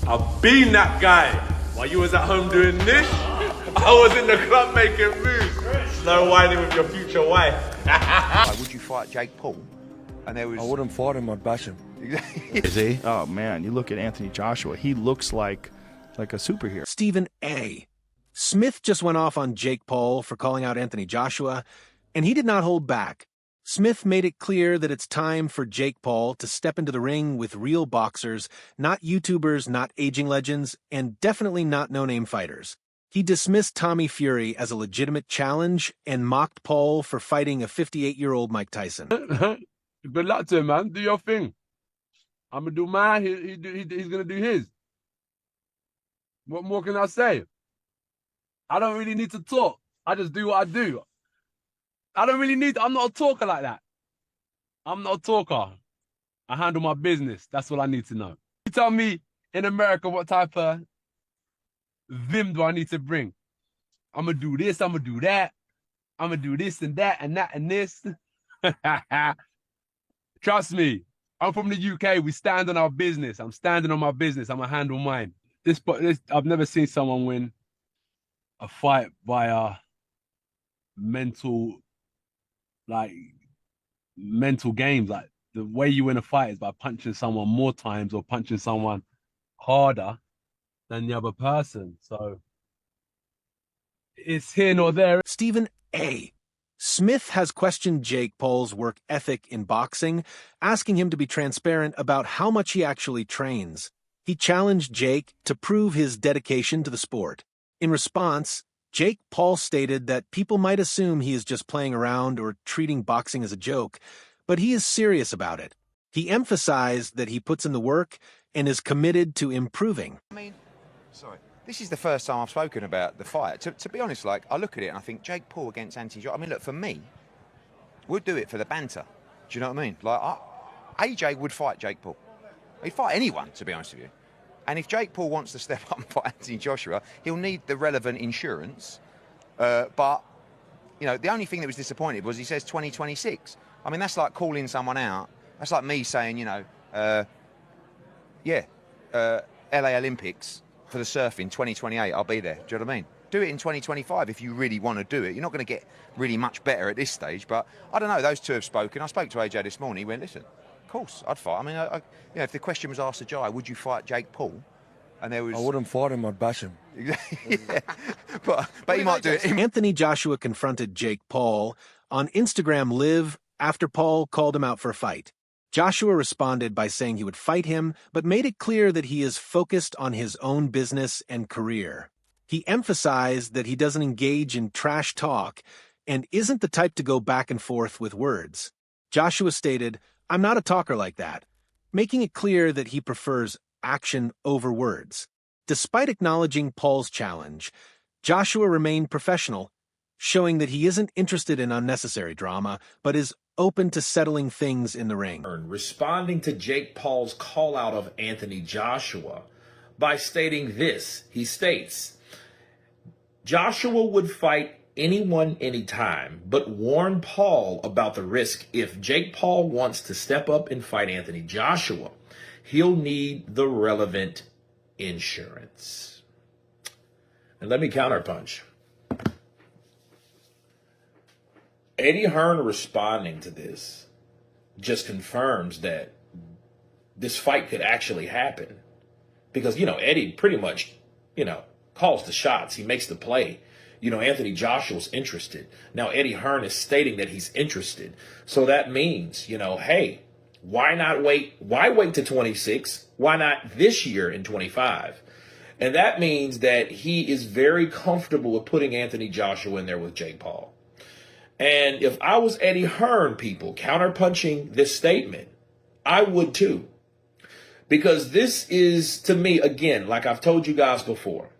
I've been that guy. While you was at home doing this, I was in the club making moves. Slow whining with your future wife. Would you fight Jake Paul? And there was... I wouldn't fight him, I'd bash him. Is he? Oh man, you look at Anthony Joshua, he looks like a superhero. Stephen A. Smith just went off on Jake Paul for calling out Anthony Joshua, and he did not hold back. Smith made it clear that it's time for Jake Paul to step into the ring with real boxers, not YouTubers, not aging legends, and definitely not no-name fighters. He dismissed Tommy Fury as a legitimate challenge and mocked Paul for fighting a 58-year-old Mike Tyson. Good luck to him, man. Do your thing. I'm gonna do mine. He's gonna do his. What more can I say? I don't really need to talk. I just do what I do. I'm not a talker like that. I'm not a talker. I handle my business. That's all I need to know. You tell me in America what type of vim do I need to bring? I'm gonna do this, I'm gonna do that. I'm gonna do this and that and that and this. Trust me, I'm from the UK. We stand on our business. I'm standing on my business. I'm gonna handle mine. I've never seen someone win a fight via mental games. Like the way you win a fight is by punching someone more times or punching someone harder than the other person. So it's here nor there. Stephen A. Smith has questioned Jake Paul's work ethic in boxing, asking him to be transparent about how much he actually trains. He challenged Jake to prove his dedication to the sport. In response, Jake Paul stated that people might assume he is just playing around or treating boxing as a joke, but he is serious about it. He emphasized that he puts in the work and is committed to improving. This is the first time I've spoken about the fight. To be honest, like, I look at it and I think Jake Paul against Anthony Joshua. I mean, look, for me, we'll do it for the banter. Do you know what I mean? Like, AJ would fight Jake Paul. He'd fight anyone, to be honest with you. And if Jake Paul wants to step up and fight Anthony Joshua, he'll need the relevant insurance. But, you know, the only thing that was disappointing was he says 2026. I mean, that's like calling someone out. That's like me saying, you know, LA Olympics for the surfing, 2028, I'll be there. Do you know what I mean? Do it in 2025 if you really want to do it. You're not going to get really much better at this stage, but I don't know, those two have spoken. I spoke to AJ this morning. He went, listen, of course, I'd fight. I mean, you know, if the question was asked to Jai, would you fight Jake Paul? And there was... I wouldn't fight him, I'd bash him. Yeah. But he might do it. Anthony Joshua confronted Jake Paul on Instagram Live after Paul called him out for a fight. Joshua responded by saying he would fight him, but made it clear that he is focused on his own business and career. He emphasized that he doesn't engage in trash talk and isn't the type to go back and forth with words. Joshua stated, "I'm not a talker like that," making it clear that he prefers action over words. Despite acknowledging Paul's challenge, Joshua remained professional, showing that he isn't interested in unnecessary drama, but is open to settling things in the ring. Responding to Jake Paul's call out of Anthony Joshua by stating this, he states, Joshua would fight anyone anytime, but warn Paul about the risk. If Jake Paul wants to step up and fight Anthony Joshua, he'll need the relevant insurance. And let me counterpunch. Eddie Hearn responding to this just confirms that this fight could actually happen. Because, you know, Eddie pretty much, you know, calls the shots. He makes the play. You know, Anthony Joshua's interested. Now, Eddie Hearn is stating that he's interested. So that means, you know, hey, why not wait? Why wait to 26? Why not this year in 25? And that means that he is very comfortable with putting Anthony Joshua in there with Jake Paul. And if I was Eddie Hearn, people, counterpunching this statement, I would too. Because this is, to me, again, like I've told you guys before,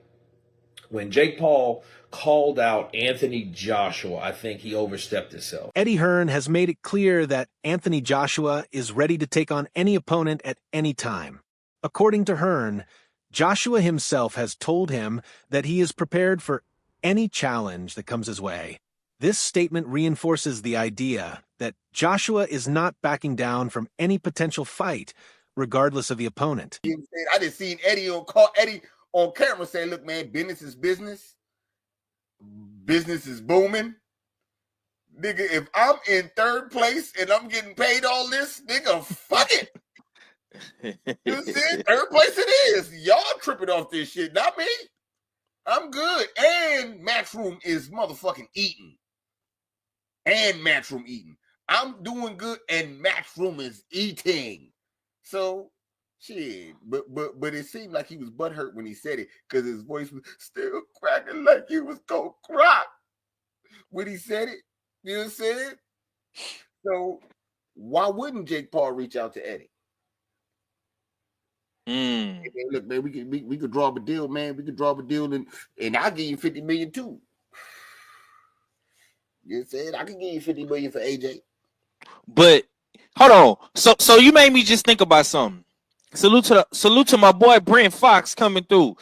when Jake Paul called out Anthony Joshua, I think he overstepped himself. Eddie Hearn has made it clear that Anthony Joshua is ready to take on any opponent at any time. According to Hearn, Joshua himself has told him that he is prepared for any challenge that comes his way. This statement reinforces the idea that Joshua is not backing down from any potential fight, regardless of the opponent. I just seen Eddie on camera saying, "Look, man, business is business. Business is booming. Nigga, if I'm in third place and I'm getting paid all this, nigga, fuck it. You see, third place it is. Y'all tripping off this shit, not me. I'm good. And Matchroom is motherfucking eating. And Matchroom eating. I'm doing good and Matchroom is eating. So shit. But it seemed like he was butthurt when he said it because his voice was still cracking like he was gonna cry when he said it. You know what I'm saying? So why wouldn't Jake Paul reach out to Eddie? Hey, man, look, man, we could draw up a deal, man. We could draw up a deal and I'll give you $50 million too. You know what I'm saying? I can give you $50 million for AJ. But hold on. So you made me just think about something. Salute to my boy Brent Fox coming through.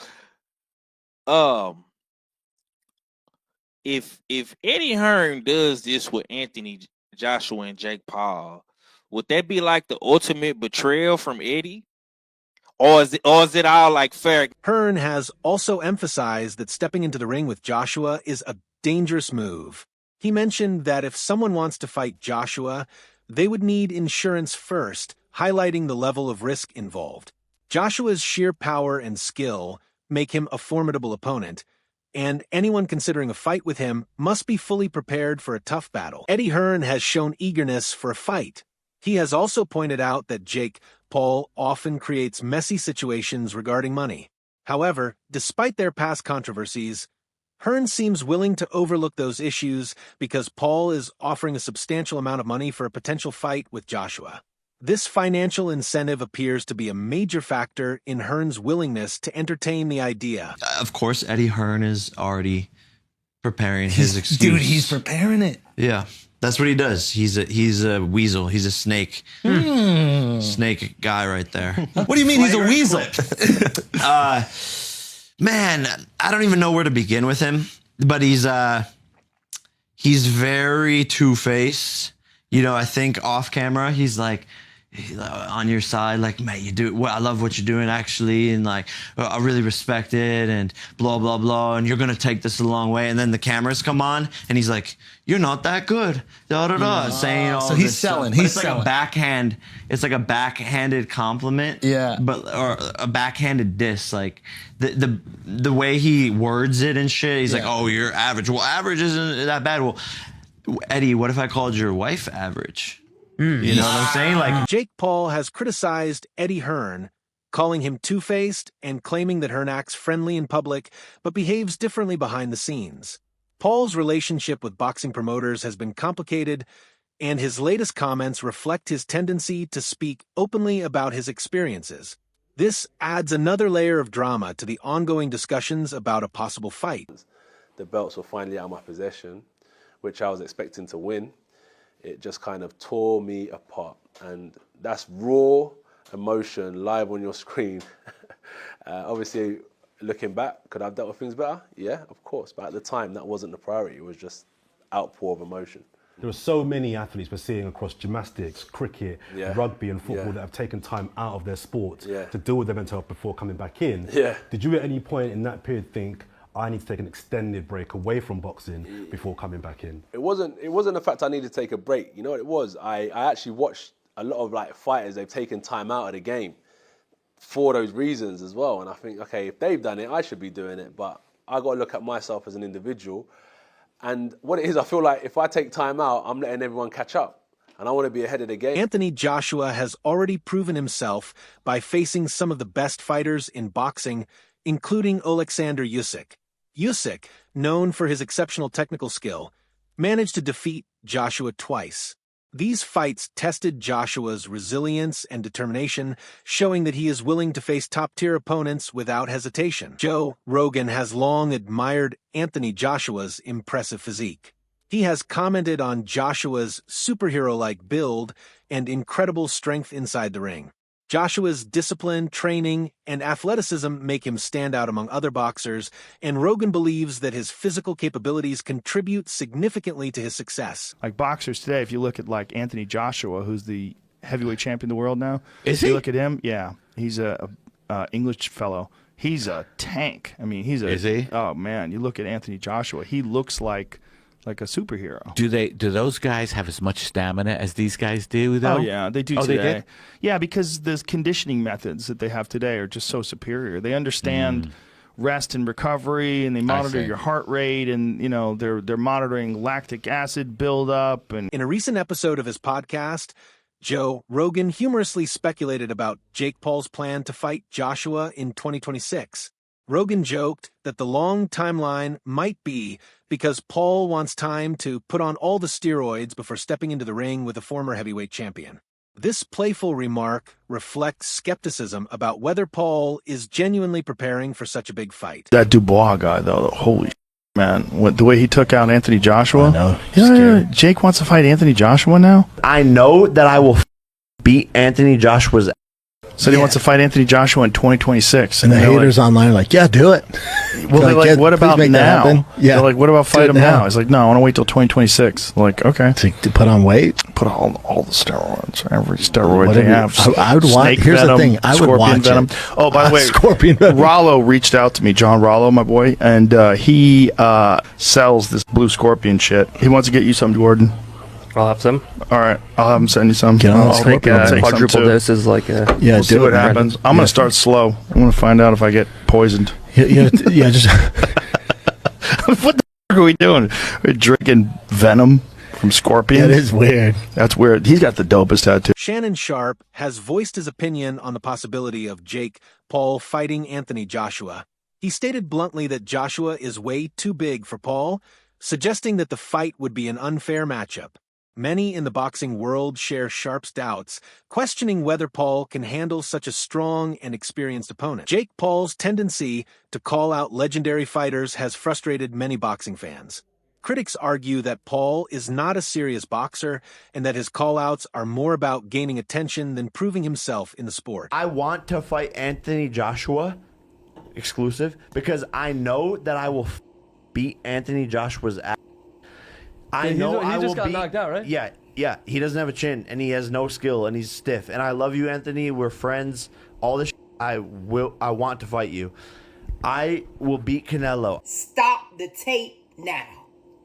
If Eddie Hearn does this with Anthony Joshua and Jake Paul, would that be like the ultimate betrayal from Eddie? Or is it all like fair? Hearn has also emphasized that stepping into the ring with Joshua is a dangerous move. He mentioned that if someone wants to fight Joshua, they would need insurance first, highlighting the level of risk involved. Joshua's sheer power and skill make him a formidable opponent, and anyone considering a fight with him must be fully prepared for a tough battle. Eddie Hearn has shown eagerness for a fight. He has also pointed out that Jake Paul often creates messy situations regarding money. However, despite their past controversies, Hearn seems willing to overlook those issues because Paul is offering a substantial amount of money for a potential fight with Joshua. This financial incentive appears to be a major factor in Hearn's willingness to entertain the idea. Of course, Eddie Hearn is already preparing his excuse. Dude, he's preparing it. Yeah, that's what he does. He's a weasel. He's a snake. Snake guy right there. What do you mean he's a weasel? Man, I don't even know where to begin with him, but he's very two-faced. You know, I think off camera, he's like on your side, like, man, you do, well, I love what you're doing actually, and like, I really respect it, and blah, blah, blah, and you're going to take this a long way. And then the cameras come on, and he's like, you're not that good, da, da, da, saying all so this he's selling, stuff. he's It's selling. like a backhand, it's like a backhanded compliment. Yeah. Or a backhanded diss, like the way he words it and shit, he's like, oh, you're average. Well, average isn't that bad. Well, Eddie, what if I called your wife average? You know what I'm saying? Like, Jake Paul has criticized Eddie Hearn, calling him two-faced and claiming that Hearn acts friendly in public but behaves differently behind the scenes. Paul's relationship with boxing promoters has been complicated, and his latest comments reflect his tendency to speak openly about his experiences. This adds another layer of drama to the ongoing discussions about a possible fight. The belts were finally out of my possession, which I was expecting to win. It just kind of tore me apart. And that's raw emotion live on your screen. Obviously, looking back, could I have dealt with things better? Yeah, of course. But at the time, that wasn't the priority. It was just outpour of emotion. There are so many athletes we're seeing across gymnastics, cricket, rugby and football that have taken time out of their sport to deal with their mental health before coming back in. Did you at any point in that period think, I need to take an extended break away from boxing before coming back in? It wasn't the fact I needed to take a break. You know what it was? I actually watched a lot of like fighters, they've taken time out of the game for those reasons as well. And I think, okay, if they've done it, I should be doing it. But I got to look at myself as an individual. And what it is, I feel like if I take time out, I'm letting everyone catch up. And I want to be ahead of the game. Anthony Joshua has already proven himself by facing some of the best fighters in boxing, including Oleksandr Usyk. Usyk, known for his exceptional technical skill, managed to defeat Joshua twice. These fights tested Joshua's resilience and determination, showing that he is willing to face top-tier opponents without hesitation. Joe Rogan has long admired Anthony Joshua's impressive physique. He has commented on Joshua's superhero-like build and incredible strength inside the ring. Joshua's discipline, training, and athleticism make him stand out among other boxers, and Rogan believes that his physical capabilities contribute significantly to his success. Like boxers today, if you look at like Anthony Joshua, who's the heavyweight champion of the world now. Is You he? look at him, yeah. He's a English fellow. He's a tank. I mean, Is he? Oh man, you look at Anthony Joshua. He looks like a superhero. Do those guys have as much stamina as these guys do, though? Oh yeah, they do Oh, today. they did? Yeah, because the conditioning methods that they have today are just so superior. They understand rest and recovery, and they monitor see. your heart rate, and they're monitoring lactic acid buildup. And In a recent episode of his podcast, Joe Rogan humorously speculated about Jake Paul's plan to fight Joshua in 2026. Rogan joked that the long timeline might be because Paul wants time to put on all the steroids before stepping into the ring with a former heavyweight champion. This playful remark reflects skepticism about whether Paul is genuinely preparing for such a big fight. that Dubois guy, though, holy man, the way he took out Anthony Joshua. I know. Yeah, Jake wants to fight Anthony Joshua now. I know that I will beat Anthony Joshua's. Said he wants to fight Anthony Joshua in 2026. And the they're haters online are like, yeah, do it. Well, they're like, yeah, what please about make that now? happen. Yeah. They're like, what about Do fight it him now? He's like, no, I want to wait till 2026. Like, okay. To put on weight? Put all the steroids, every steroid Whatever they you- have. I would watch- Snake here's the venom, thing, I would scorpion watch venom. it. Oh, by the way, Scorpion venom. Rollo reached out to me, John Rollo, my boy, and he sells this blue scorpion shit. He wants to get you some, Jordan. I'll have some. All right, I'll have him send you some. Get on the I'll scorpion take some quadruple too. doses, like a. Yeah, We'll see do what it, man. happens. I'm gonna start slow. I'm gonna find out if I get poisoned. Yeah, just What the f- are we doing? We're drinking venom from scorpions. That is weird. That's weird. He's got the dopest tattoo. Shannon Sharp has voiced his opinion on the possibility of Jake Paul fighting Anthony Joshua. He stated bluntly that Joshua is way too big for Paul, suggesting that the fight would be an unfair matchup. Many in the boxing world share Sharp's doubts, questioning whether Paul can handle such a strong and experienced opponent. Jake Paul's tendency to call out legendary fighters has frustrated many boxing fans. Critics argue that Paul is not a serious boxer and that his call-outs are more about gaining attention than proving himself in the sport. I want to fight Anthony Joshua exclusive because I know that I will beat Anthony Joshua's ass. I know he I just will got beat. knocked out, right? Yeah. He doesn't have a chin and he has no skill and he's stiff. And I love you, Anthony. We're friends. All this. I want to fight you. I will beat Canelo. Stop the tape now.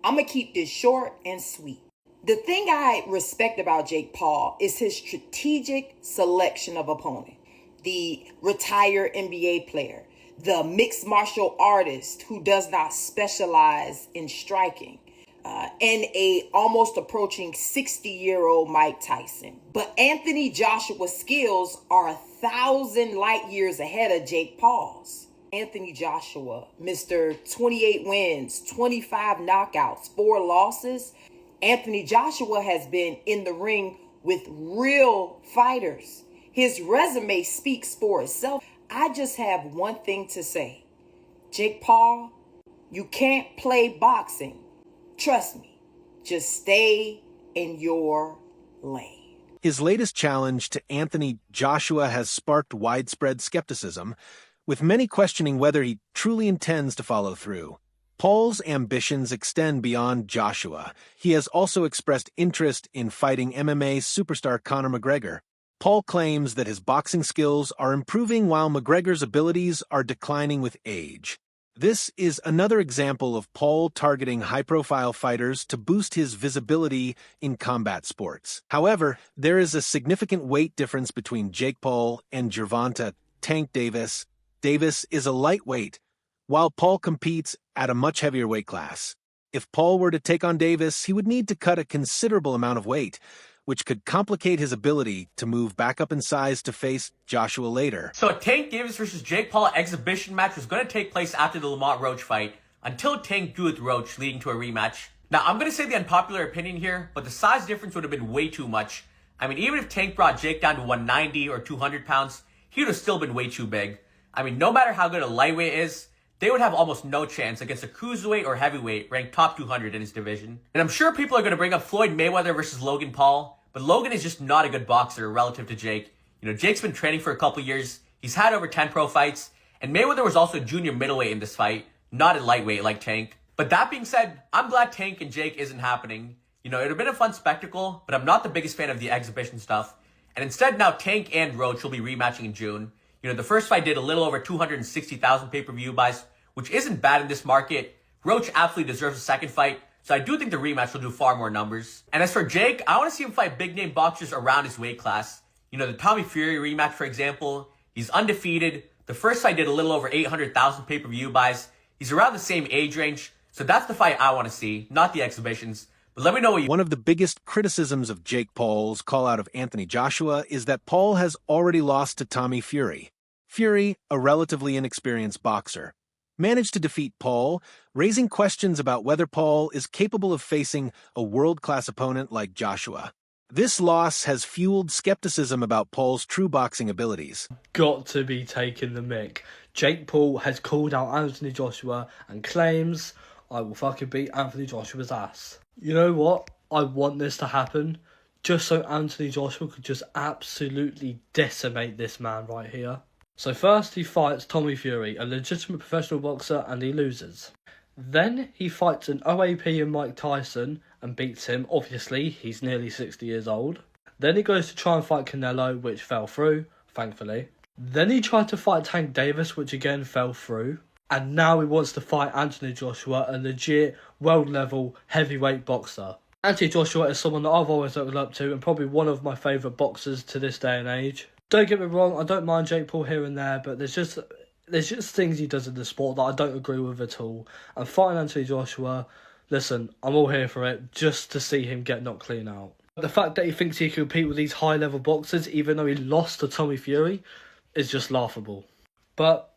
I'm going to keep this short and sweet. The thing I respect about Jake Paul is his strategic selection of opponent. The retired NBA player, the mixed martial artist who does not specialize in striking, and a almost approaching 60-year-old Mike Tyson. But Anthony Joshua's skills are 1,000 light years ahead of Jake Paul's. Anthony Joshua, Mr. 28 wins, 25 knockouts, 4 losses. Anthony Joshua has been in the ring with real fighters. His resume speaks for itself. I just have one thing to say. Jake Paul, you can't play boxing. Trust me. Just stay in your lane. His latest challenge to Anthony Joshua has sparked widespread skepticism, with many questioning whether he truly intends to follow through. Paul's ambitions extend beyond Joshua. He has also expressed interest in fighting MMA superstar Conor McGregor. Paul claims that his boxing skills are improving while McGregor's abilities are declining with age. This is another example of Paul targeting high-profile fighters to boost his visibility in combat sports. However, there is a significant weight difference between Jake Paul and Gervonta Tank Davis. Davis is a lightweight, while Paul competes at a much heavier weight class. If Paul were to take on Davis, he would need to cut a considerable amount of weight, which could complicate his ability to move back up in size to face Joshua later. So a Tank Davis versus Jake Paul exhibition match was going to take place after the Lamont Roach fight, until Tank drew with Roach, leading to a rematch. Now, I'm going to say the unpopular opinion here, but the size difference would have been way too much. I mean, even if Tank brought Jake down to 190 or 200 pounds, he would have still been way too big. I mean, no matter how good a lightweight is, they would have almost no chance against a cruiserweight or heavyweight ranked top 200 in his division. And I'm sure people are going to bring up Floyd Mayweather versus Logan Paul, but Logan is just not a good boxer relative to Jake. You know, Jake's been training for a couple years. He's had over 10 pro fights. And Mayweather was also junior middleweight in this fight, not a lightweight like Tank. But that being said, I'm glad Tank and Jake isn't happening. You know, it would have been a fun spectacle, but I'm not the biggest fan of the exhibition stuff. And instead now Tank and Roach will be rematching in June. You know, the first fight did a little over 260,000 pay-per-view buys, which isn't bad in this market. Roach absolutely deserves a second fight, so I do think the rematch will do far more numbers. And as for Jake, I want to see him fight big-name boxers around his weight class. You know, the Tommy Fury rematch, for example, he's undefeated. The first fight did a little over 800,000 pay-per-view buys. He's around the same age range, so that's the fight I want to see, not the exhibitions. But let me know what you... One of the biggest criticisms of Jake Paul's call out of Anthony Joshua is that Paul has already lost to Tommy Fury. Fury, a relatively inexperienced boxer, managed to defeat Paul, raising questions about whether Paul is capable of facing a world-class opponent like Joshua. This loss has fueled skepticism about Paul's true boxing abilities. Got to be taking the mick. Jake Paul has called out Anthony Joshua and claims, I will fucking beat Anthony Joshua's ass. You know what? I want this to happen just so Anthony Joshua could just absolutely decimate this man right here. So first he fights Tommy Fury, a legitimate professional boxer, and he loses. Then he fights an OAP in Mike Tyson and beats him. Obviously, he's nearly 60 years old. Then he goes to try and fight Canelo, which fell through, thankfully. Then he tried to fight Tank Davis, which again fell through. And now he wants to fight Anthony Joshua, a legit world-level heavyweight boxer. Anthony Joshua is someone that I've always looked up to and probably one of my favourite boxers to this day and age. Don't get me wrong, I don't mind Jake Paul here and there, but there's just things he does in the sport that I don't agree with at all. And fighting Anthony Joshua, listen, I'm all here for it, just to see him get knocked clean out. The fact that he thinks he can compete with these high-level boxers, even though he lost to Tommy Fury, is just laughable. But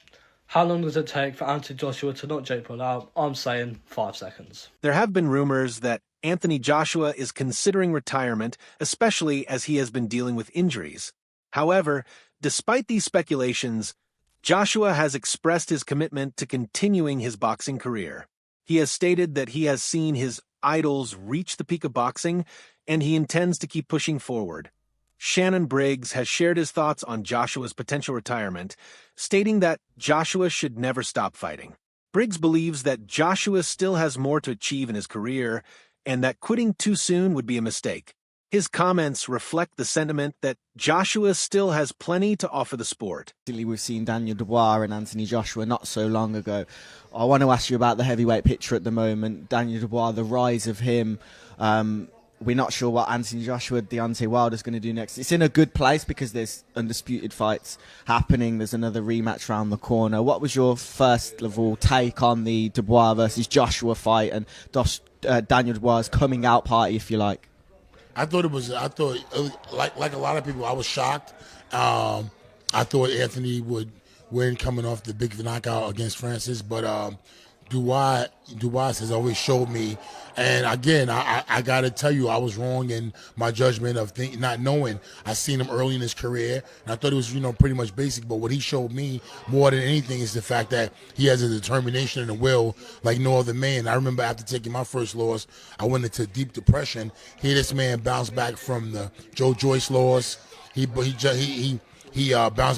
how long does it take for Anthony Joshua to knock Jake Paul out? I'm saying 5 seconds. There have been rumors that Anthony Joshua is considering retirement, especially as he has been dealing with injuries. However, despite these speculations, Joshua has expressed his commitment to continuing his boxing career. He has stated that he has seen his idols reach the peak of boxing, and he intends to keep pushing forward. Shannon Briggs has shared his thoughts on Joshua's potential retirement, stating that Joshua should never stop fighting. Briggs believes that Joshua still has more to achieve in his career, and that quitting too soon would be a mistake. His comments reflect the sentiment that Joshua still has plenty to offer the sport. We've seen Daniel Dubois and Anthony Joshua not so long ago. I want to ask you about the heavyweight picture at the moment. Daniel Dubois, the rise of him. We're not sure what Anthony Joshua, Deontay Wilder's going to do next. It's in a good place because there's undisputed fights happening. There's another rematch around the corner. What was your first of all take on the Dubois versus Joshua fight and Daniel Dubois' coming out party, if you like? I thought like a lot of people, I was shocked. I thought Anthony would win coming off the big knockout against Francis, but Dubois has always showed me. And again, I got to tell you, I was wrong in my judgment of not knowing. I seen him early in his career, and I thought it was, pretty much basic. But what he showed me more than anything is the fact that he has a determination and a will like no other man. I remember after taking my first loss, I went into deep depression. Here, this man bounced back from the Joe Joyce loss. He bounced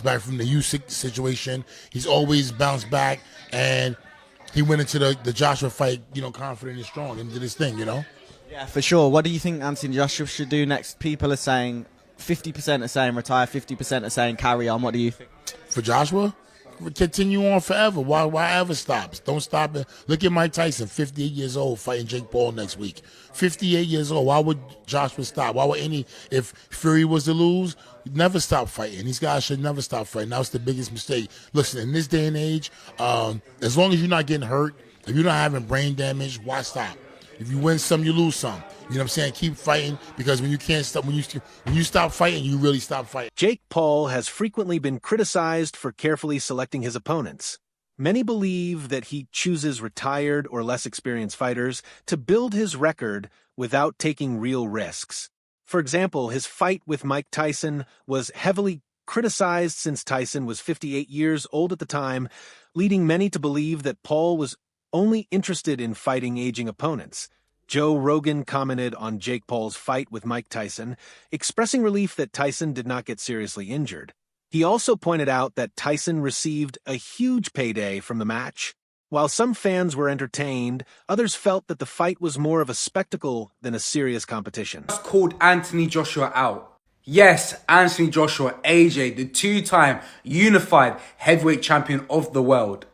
back from the Usyk situation. He's always bounced back, and he went into the Joshua fight, confident and strong, and did his thing, Yeah, for sure. What do you think Anthony Joshua should do next? People are saying 50% are saying retire, 50% are saying carry on. What do you think? For Joshua? Continue on forever. Why ever stops? Don't stop it. Look at Mike Tyson, 58 years old, fighting Jake Paul next week. 58 years old. Why would Joshua stop? Why would if Fury was to lose, never stop fighting? These guys should never stop fighting. That was the biggest mistake. Listen, in this day and age, as long as you're not getting hurt, if you're not having brain damage, why stop? If you win some, you lose some. You know what I'm saying? Keep fighting, because when you can't stop, when you stop fighting, you really stop fighting. Jake Paul has frequently been criticized for carefully selecting his opponents. Many believe that he chooses retired or less experienced fighters to build his record without taking real risks. For example, his fight with Mike Tyson was heavily criticized since Tyson was 58 years old at the time, leading many to believe that Paul was only interested in fighting aging opponents. Joe Rogan commented on Jake Paul's fight with Mike Tyson, expressing relief that Tyson did not get seriously injured. He also pointed out that Tyson received a huge payday from the match. While some fans were entertained, others felt that the fight was more of a spectacle than a serious competition. Called Anthony Joshua out. Yes, Anthony Joshua, AJ, the two-time unified heavyweight champion of the world.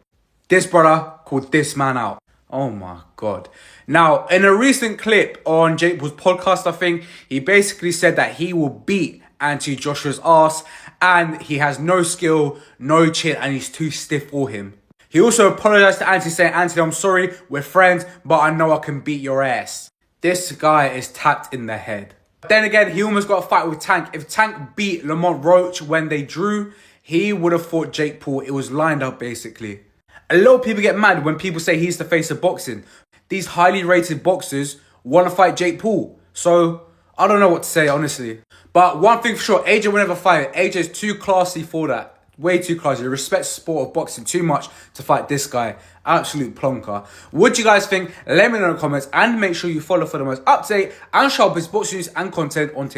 This brother called this man out. Oh my God. Now, in a recent clip on Jake Paul's podcast, I think, he basically said that he will beat Anthony Joshua's ass and he has no skill, no chin, and he's too stiff for him. He also apologized to Anthony saying, Anthony, I'm sorry, we're friends, but I know I can beat your ass. This guy is tapped in the head. Then again, he almost got a fight with Tank. If Tank beat Lamont Roach when they drew, he would have fought Jake Paul. It was lined up, basically. A lot of people get mad when people say he's the face of boxing. These highly rated boxers want to fight Jake Paul. So, I don't know what to say, honestly. But one thing for sure, AJ will never fight. AJ is too classy for that. Way too classy. He respects the sport of boxing too much to fight this guy. Absolute plonker. What do you guys think? Let me know in the comments. And make sure you follow for the most up-to-date and sharpest boxing news and content on TikTok.